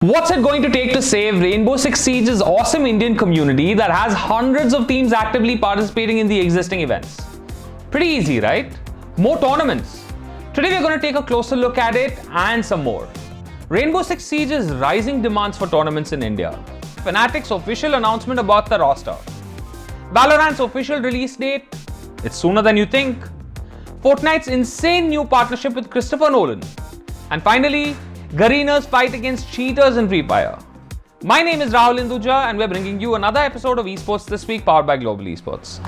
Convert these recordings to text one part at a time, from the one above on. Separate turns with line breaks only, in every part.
What's it going to take to save Rainbow Six Siege's awesome Indian community that has hundreds of teams actively participating in the existing events? Pretty easy, right? More tournaments. Today we're going to take a closer look at it and some more. Rainbow Six Siege's rising demands for tournaments in India. Fnatic's official announcement about the roster. Valorant's official release date. It's sooner than you think. Fortnite's insane new partnership with Christopher Nolan. And finally, Garena's fight against cheaters in Free Fire. My name is Rahul Induja and we're bringing you another episode of Esports This Week powered by Global Esports.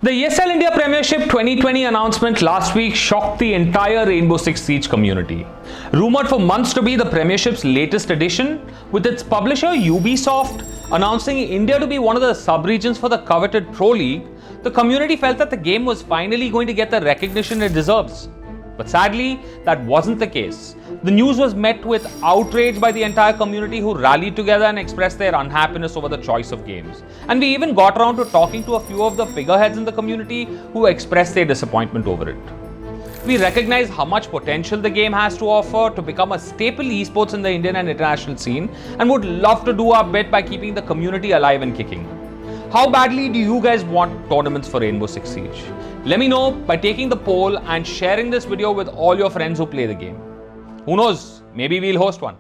The ESL India Premiership 2020 announcement last week shocked the entire Rainbow Six Siege community. Rumored for months to be the Premiership's latest edition, with its publisher Ubisoft announcing India to be one of the sub-regions for the coveted Pro League, the community felt that the game was finally going to get the recognition it deserves. But sadly, that wasn't the case. The news was met with outrage by the entire community who rallied together and expressed their unhappiness over the choice of games. And we even got around to talking to a few of the figureheads in the community who expressed their disappointment over it. We recognize how much potential the game has to offer to become a staple esports in the Indian and international scene and would love to do our bit by keeping the community alive and kicking. How badly do you guys want tournaments for Rainbow Six Siege? Let me know by taking the poll and sharing this video with all your friends who play the game. Who knows, maybe we'll host one.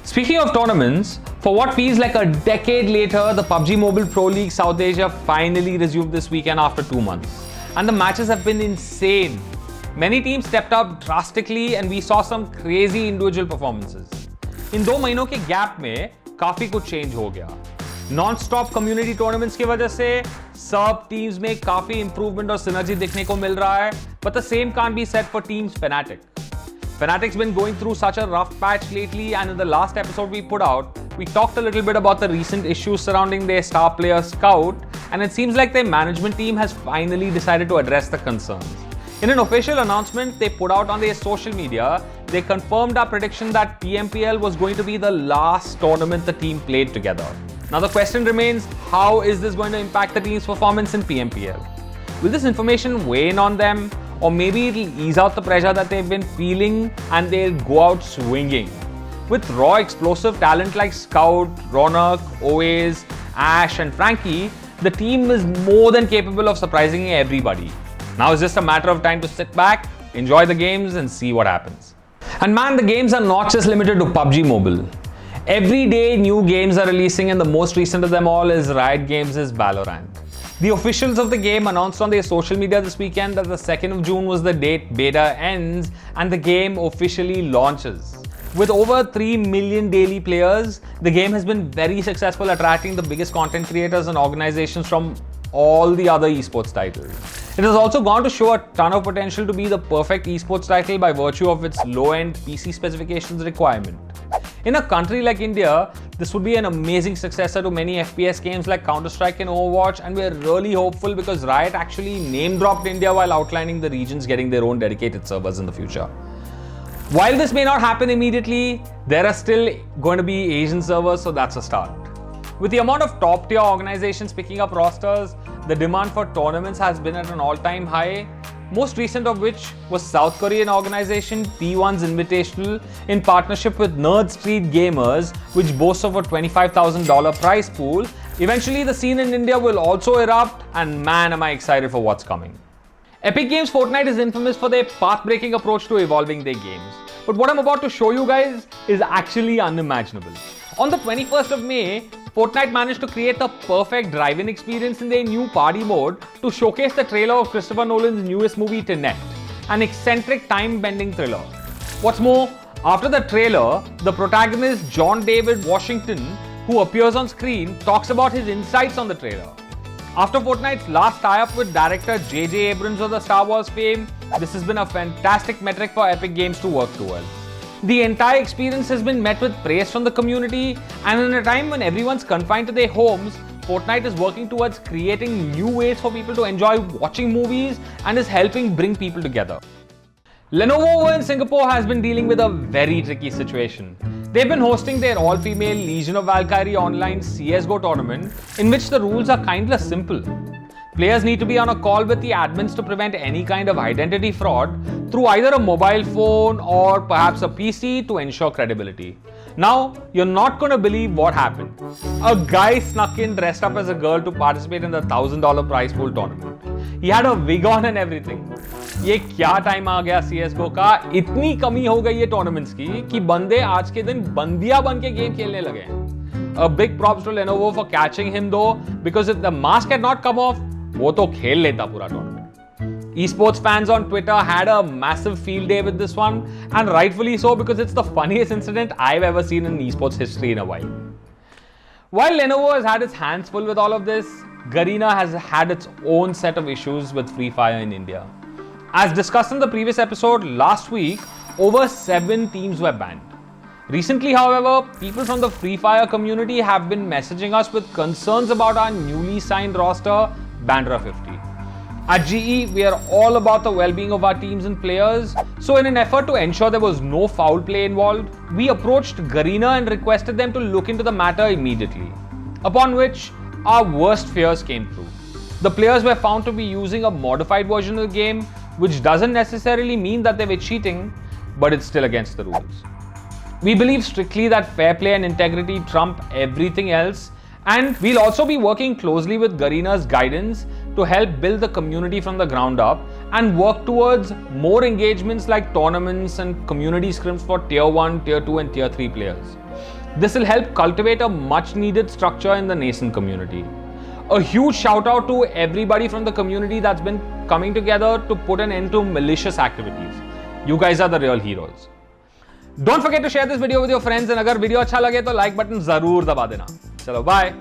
Speaking of tournaments, for what feels like a decade later, the PUBG Mobile Pro League South Asia finally resumed this weekend after 2 months. And the matches have been insane. Many teams stepped up drastically and we saw some crazy individual performances. In 2 महीनों के gap में काफी कुछ change हो गया. Non-stop community tournaments की वजह से सब teams में काफी improvement और synergy दिखने को मिल रहा है, but the same can't be said for teams Fnatic. Fnatic's been going through such a rough patch lately, and in the last episode we put out, we talked a little bit about the recent issues surrounding their star player Scout, and it seems like their management team has finally decided to address the concerns. In an official announcement they put out on their social media, they confirmed our prediction that PMPL was going to be the last tournament the team played together. Now the question remains, how is this going to impact the team's performance in PMPL? Will this information weigh in on them, or maybe it'll ease out the pressure that they've been feeling and they'll go out swinging? With raw explosive talent like Scout, Ronak, Oaze, Ash and Frankie, the team is more than capable of surprising everybody. Now it's just a matter of time to sit back, enjoy the games and see what happens. And man, the games are not just limited to PUBG Mobile. Every day new games are releasing and the most recent of them all is Riot Games' Valorant. The officials of the game announced on their social media this weekend that the 2nd of June was the date beta ends and the game officially launches. With over 3 million daily players, the game has been very successful attracting the biggest content creators and organizations from all the other esports titles. It has also gone to show a ton of potential to be the perfect esports title by virtue of its low-end PC specifications requirement. In a country like India, this would be an amazing successor to many FPS games like Counter-Strike and Overwatch, and we're really hopeful because Riot actually name-dropped India while outlining the regions getting their own dedicated servers in the future. While this may not happen immediately, there are still going to be Asian servers, so that's a start. With the amount of top-tier organizations picking up rosters, the demand for tournaments has been at an all-time high, most recent of which was South Korean organization P1's Invitational in partnership with Nerd Street Gamers, which boasts of a $25,000 prize pool. Eventually the scene in India will also erupt, and man am I excited for what's coming. Epic Games' Fortnite is infamous for their path-breaking approach to evolving their games. But what I'm about to show you guys is actually unimaginable. On the 21st of May, Fortnite managed to create the perfect drive-in experience in their new party mode to showcase the trailer of Christopher Nolan's newest movie TENET, an eccentric time-bending thriller. What's more, after the trailer, the protagonist John David Washington, who appears on screen, talks about his insights on the trailer. After Fortnite's last tie-up with director J.J. Abrams of the Star Wars fame, this has been a fantastic metric for Epic Games to work towards. The entire experience has been met with praise from the community, and in a time when everyone's confined to their homes, Fortnite is working towards creating new ways for people to enjoy watching movies and is helping bring people together. Lenovo over in Singapore has been dealing with a very tricky situation. They've been hosting their all-female Legion of Valkyrie online CSGO tournament, in which the rules are kinda simple. Players need to be on a call with the admins to prevent any kind of identity fraud through either a mobile phone or perhaps a PC to ensure credibility. Now, you're not going to believe what happened. A guy snuck in dressed up as a girl to participate in the $1,000 prize pool tournament. He had a wig on and everything. ये क्या time आ गया CSGO का, इतनी कमी हो गई है tournaments की कि बंदे आज के दिन बंदिया बन के गेम खेलने लगे हैं. A big props to Lenovo for catching him though, because if the mask had not come off, वो तो खेल लेता पूरा tournament. Esports fans on Twitter had a massive field day with this one, and rightfully so, because it's the funniest incident I've ever seen in esports history in a while. While Lenovo has had its hands full with all of this, Garena has had its own set of issues with Free Fire in India. As discussed in the previous episode, last week, over 7 teams were banned. Recently, however, people from the Free Fire community have been messaging us with concerns about our newly signed roster, Bandra 50. At GE, we are all about the well-being of our teams and players, so in an effort to ensure there was no foul play involved, we approached Garena and requested them to look into the matter immediately. Upon which, our worst fears came true. The players were found to be using a modified version of the game, which doesn't necessarily mean that they were cheating, but it's still against the rules. We believe strictly that fair play and integrity trump everything else, and we'll also be working closely with Garena's guidance to help build the community from the ground up and work towards more engagements like tournaments and community scrims for Tier 1, Tier 2 and Tier 3 players. This will help cultivate a much needed structure in the nascent community. A huge shout out to everybody from the community that's been coming together to put an end to malicious activities. You guys are the real heroes. Don't forget to share this video with your friends, and अगर video अच्छा लगे तो like button जरूर दबा देना. चलो bye.